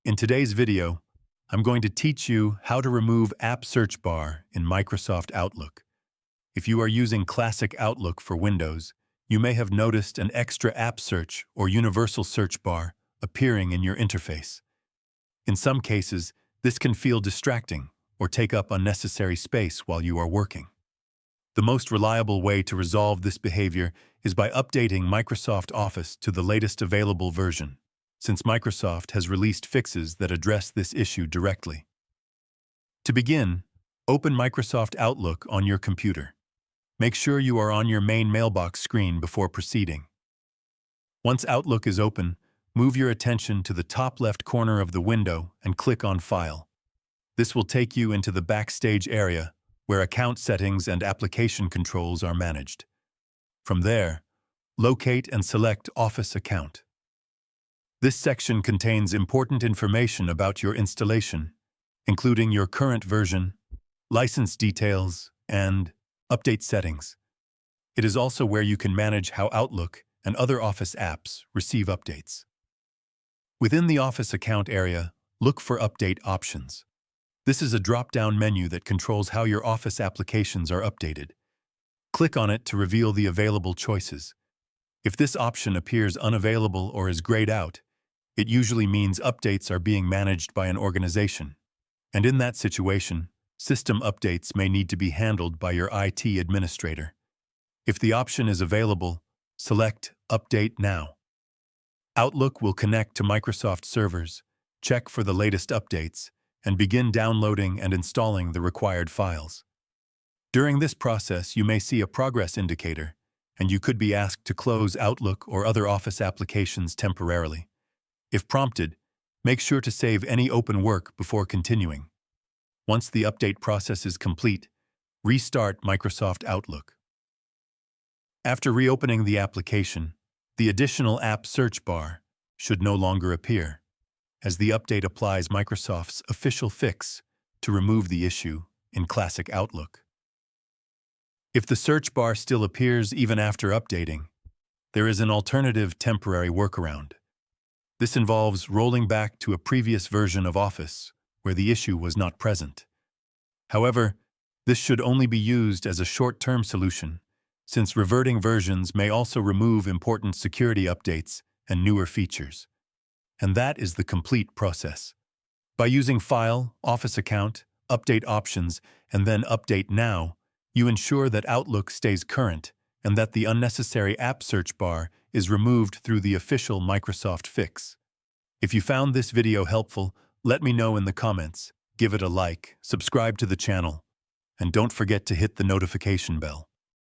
In today's video, I'm going to teach you how to remove App Search Bar in Microsoft Outlook. If you are using Classic Outlook for Windows, you may have noticed an extra App Search or Universal Search Bar appearing in your interface. In some cases, this can feel distracting or take up unnecessary space while you are working. The most reliable way to resolve this behavior is by updating Microsoft Office to the latest available version, since Microsoft has released fixes that address this issue directly. To begin, open Microsoft Outlook on your computer. Make sure you are on your main mailbox screen before proceeding. Once Outlook is open, move your attention to the top left corner of the window and click on File. This will take you into the Backstage area, where account settings and application controls are managed. From there, locate and select Office Account. This section contains important information about your installation, including your current version, license details, and update settings. It is also where you can manage how Outlook and other Office apps receive updates. Within the Office Account area, look for Update options. This is a drop-down menu that controls how your Office applications are updated. Click on it to reveal the available choices. If this option appears unavailable or is grayed out, it usually means updates are being managed by an organization. And in that situation, system updates may need to be handled by your IT administrator. If the option is available, select Update Now. Outlook will connect to Microsoft servers, check for the latest updates, and begin downloading and installing the required files. During this process, you may see a progress indicator, and you could be asked to close Outlook or other Office applications temporarily. If prompted, make sure to save any open work before continuing. Once the update process is complete, restart Microsoft Outlook. After reopening the application, the additional App Search Bar should no longer appear, as the update applies Microsoft's official fix to remove the issue in Classic Outlook. If the search bar still appears even after updating, there is an alternative temporary workaround. This involves rolling back to a previous version of Office where the issue was not present. However, this should only be used as a short-term solution, since reverting versions may also remove important security updates and newer features. And that is the complete process. By using File, Office Account, Update Options, and then Update Now, you ensure that Outlook stays current and that the unnecessary App Search Bar is removed through the official Microsoft fix. If you found this video helpful, let me know in the comments, give it a like, subscribe to the channel, and don't forget to hit the notification bell.